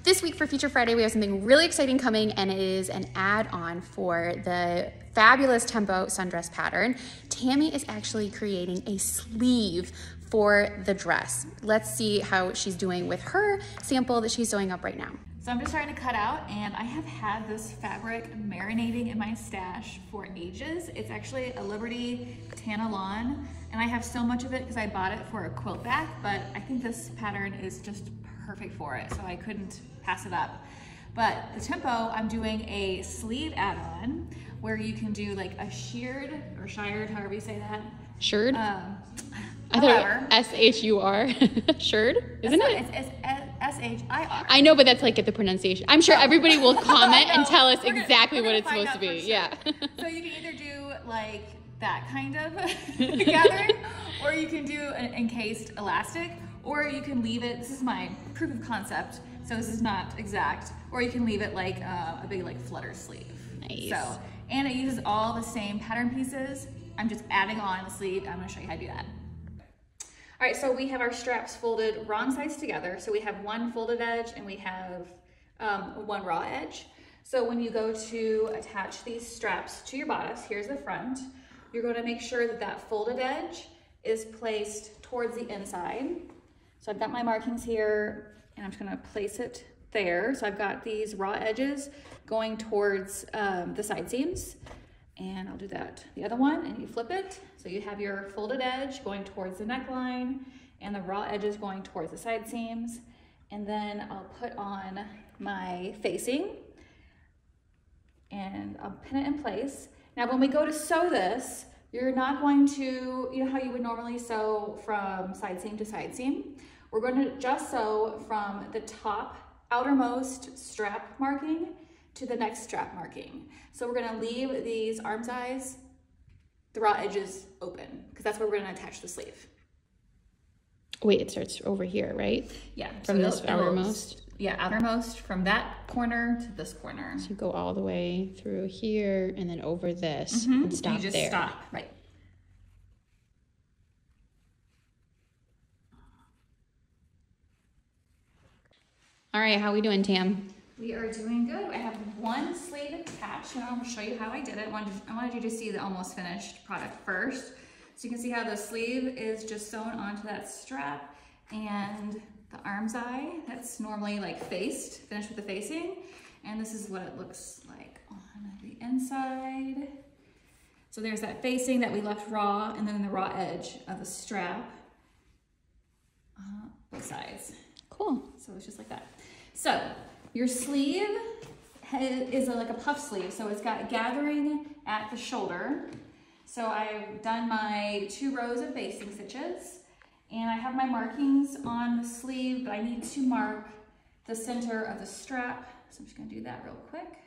This week for Feature Friday, we have something really exciting coming, and it is an add-on for the fabulous Tempo Sundress pattern. Tammy is actually creating a sleeve for the dress. Let's see how she's doing with her sample that she's sewing up right now. So I'm just starting to cut out, and I have had this fabric marinating in my stash for ages. It's actually a Liberty Tanalon, and I have so much of it because I bought it for a quilt back, but I think this pattern is just perfect for it, so I couldn't pass it up. But the Tempo, I'm doing a sleeve add-on where you can do like a sheared or shired, however you say that. Shirred? I thought S-H-U-R. Shirred, isn't it? It's S-H-I-R. I know, but that's like the pronunciation. I'm sure everybody will comment and tell us exactly what it's supposed to be. Sure. Yeah. So you can either do like that kind of gathering, or you can do an encased elastic, or you can leave it, this is my proof of concept, so this is not exact, or you can leave it like a big like flutter sleeve. Nice. So, and it uses all the same pattern pieces. I'm just adding on the sleeve. I'm gonna show you how to do that. All right, so we have our straps folded wrong sides together. So we have one folded edge and we have one raw edge. So when you go to attach these straps to your bodice, here's the front, you're gonna make sure that that folded edge is placed towards the inside. So I've got my markings here, and I'm just gonna place it there. So I've got these raw edges going towards the side seams, and I'll do that. The other one, and you flip it. So you have your folded edge going towards the neckline, and the raw edges going towards the side seams. And then I'll put on my facing, and I'll pin it in place. Now when we go to sew this, you're not going to, you know how you would normally sew from side seam to side seam? We're going to just sew from the top outermost strap marking to the next strap marking. So we're gonna leave these arm sides, the raw edges open, because that's where we're gonna attach the sleeve. Wait, it starts over here, right? Yeah. From this outermost? Yeah, outermost from that corner to this corner. So you go all the way through here and then over this and stop you just there. Stop, right. All right, how we doing, Tam? We are doing good. I have one sleeve attached, and I'm gonna show you how I did it. I wanted you to see the almost finished product first. So you can see how the sleeve is just sewn onto that strap, and the arm's eye, that's normally like finished with the facing. And this is what it looks like on the inside. So there's that facing that we left raw, and then the raw edge of the strap, both sides. Cool. So it's just like that. So your sleeve is like a puff sleeve, so it's got gathering at the shoulder. So I've done my 2 rows of basting stitches, and I have my markings on the sleeve, but I need to mark the center of the strap. So I'm just gonna do that real quick.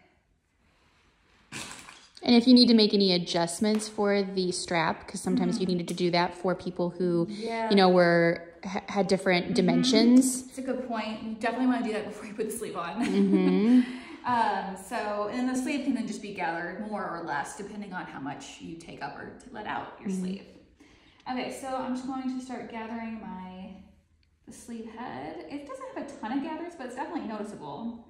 And if you need to make any adjustments for the strap, because sometimes you needed to do that for people who, you know, had different dimensions. It's a good point. You definitely want to do that before you put the sleeve on. So, and the sleeve can then just be gathered more or less depending on how much you take up or to let out your sleeve. Okay, so I'm just going to start gathering the sleeve head. It doesn't have a ton of gathers, but it's definitely noticeable.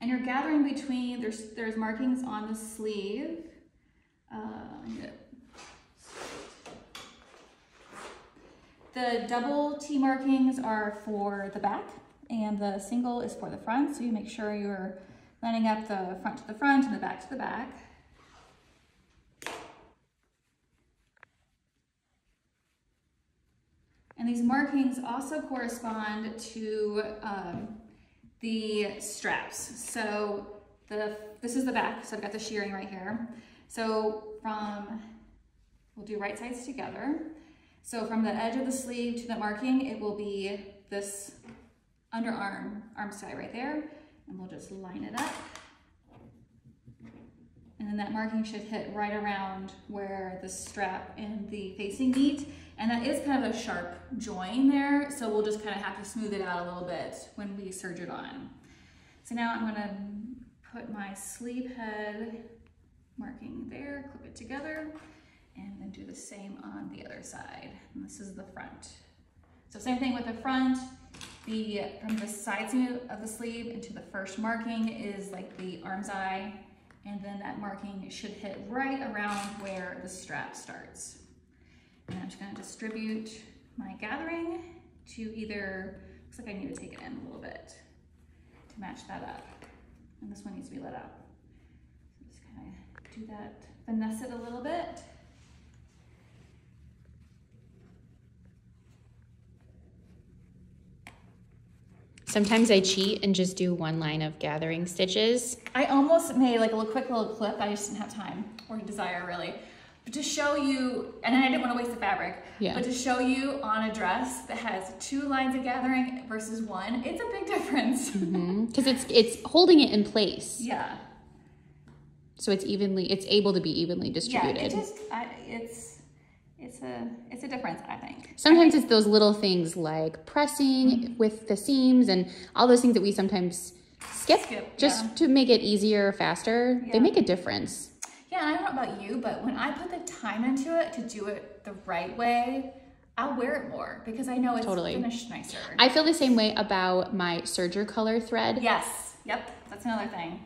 And you're gathering between, there's markings on the sleeve. The double T markings are for the back, and the single is for the front. So you make sure you're lining up the front to the front and the back to the back. And these markings also correspond to the straps. So this is the back, so I've got the shearing right here. So we'll do right sides together. So from the edge of the sleeve to the marking, it will be this arm side right there, and we'll just line it up. And then that marking should hit right around where the strap and the facing meet. And that is kind of a sharp join there, so we'll just kind of have to smooth it out a little bit when we serge it on. So now I'm gonna put my sleeve head marking there, clip it together, and then do the same on the other side. And this is the front. So same thing with the front. from the side seam of the sleeve into the first marking is like the arm's eye, and then that marking should hit right around where the strap starts. And I'm just gonna distribute my gathering to either, looks like I need to take it in a little bit to match that up. And this one needs to be let out. So just kind of do that, finesse it a little bit. Sometimes I cheat and just do one line of gathering stitches. I almost made like a quick little clip. I just didn't have time or desire really. But to show you, and I didn't want to waste the fabric, but to show you on a dress that has 2 lines of gathering versus 1, it's a big difference. Because it's holding it in place. Yeah. So it's able to be evenly distributed. Yeah, it's a difference, I think. Sometimes it's those little things like pressing with the seams and all those things that we sometimes skip just to make it easier, faster. They make a difference. Yeah, and I don't know about you, but when I put the time into it to do it the right way, I'll wear it more because I know it's finished nicer. I feel the same way about my serger color thread. Yes, yep, that's another thing.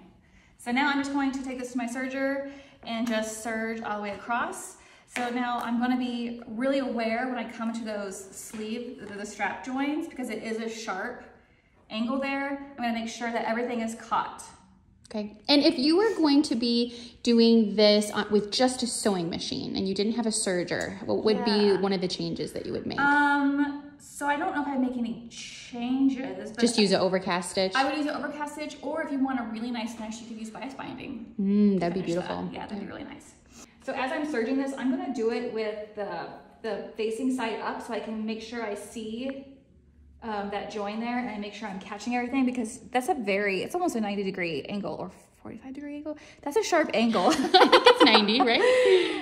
So now I'm just going to take this to my serger and just serge all the way across. So now I'm going to be really aware when I come to those the strap joins, because it is a sharp angle there. I'm going to make sure that everything is caught. Okay. And if you were going to be doing this with just a sewing machine and you didn't have a serger, what would be one of the changes that you would make? So I don't know if I'd make any changes. But just use an overcast stitch? I would use an overcast stitch, or if you want a really nice finish, you could use bias binding. That'd be beautiful. Yeah, that'd be really nice. So as I'm serging this, I'm going to do it with the facing side up so I can make sure I see that join there, and I make sure I'm catching everything, because that's it's almost a 90-degree angle, or 45-degree angle. That's a sharp angle. I think it's 90, right?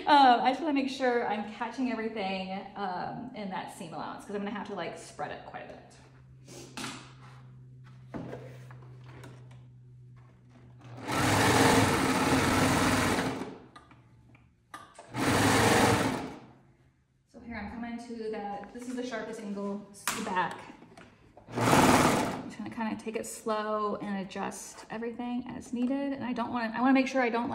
I just want to make sure I'm catching everything in that seam allowance, because I'm going to have to like spread it quite a bit. I'm coming to that, this is the sharpest angle, this is the back. I'm just gonna kind of take it slow and adjust everything as needed. And I want to make sure I don't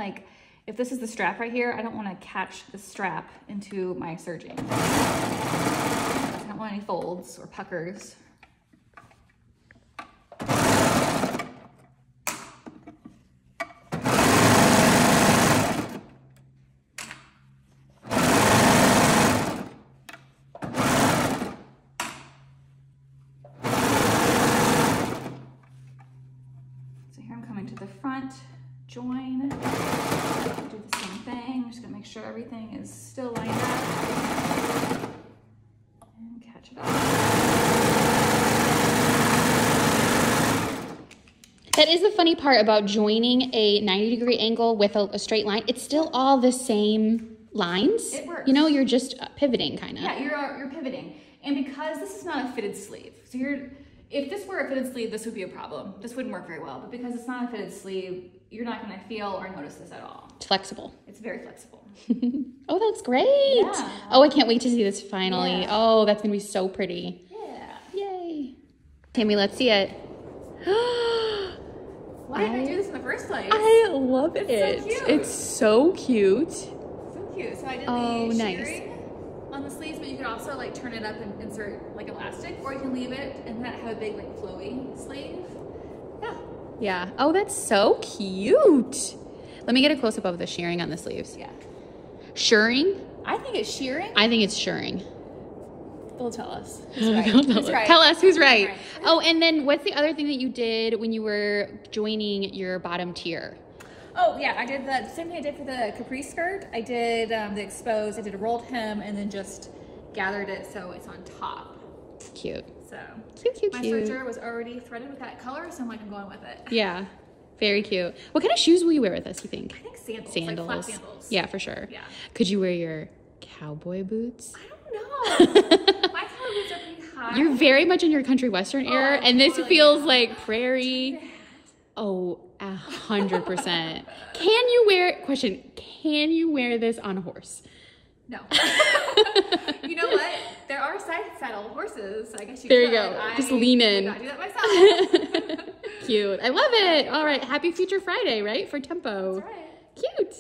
if this is the strap right here, I don't want to catch the strap into my serging. I don't want any folds or puckers. Join, do the same thing. I'm just gonna make sure everything is still lined up and catch it up. That is the funny part about joining a 90-degree angle with a straight line. It's still all the same lines. It works. You know, you're just pivoting kind of. Yeah, you're pivoting. And because this is not a fitted sleeve, so if this were a fitted sleeve, this would be a problem. This wouldn't work very well, but because it's not a fitted sleeve, you're not gonna feel or notice this at all. It's flexible. It's very flexible. Oh, that's great. Yeah. Oh, I can't wait to see this finally. Yeah. Oh, that's gonna be so pretty. Yeah. Yay. Tammy, let's see it. Why did I do this in the first place? I love it. It's so cute. It's so cute. So cute. So I did the shearing on the sleeves, but you could also like turn it up and insert like elastic, or you can leave it and that have a big like flowy sleeve. Yeah. Yeah. Oh, that's so cute. Let me get a close up of the shearing on the sleeves. Yeah. Shirring? I think it's shearing. I think it's shirring. They'll tell us. Who's right. Who's right. Tell us who's right. Oh, and then what's the other thing that you did when you were joining your bottom tier? Oh, yeah, I did the same thing I did for the capri skirt. I did the exposed, I did a rolled hem, and then just gathered it so it's on top. Cute. So, cute. My serger was already threaded with that color, so I'm like, I'm going with it. Yeah, very cute. What kind of shoes will you wear with us, you think? I think sandals. Sandals. Like flat sandals. Yeah, for sure. Yeah. Could you wear your cowboy boots? I don't know. My cowboy boots are pretty high. You're very much in your country western era, and this feels like prairie. Oh, 100%. Can you wear this on a horse? No. You know what? There are side saddle horses, so I guess you there could. you go. Just lean in. I do that myself. Cute. I love it. All right. Happy Future Friday, right? For Tempo. That's right. Cute.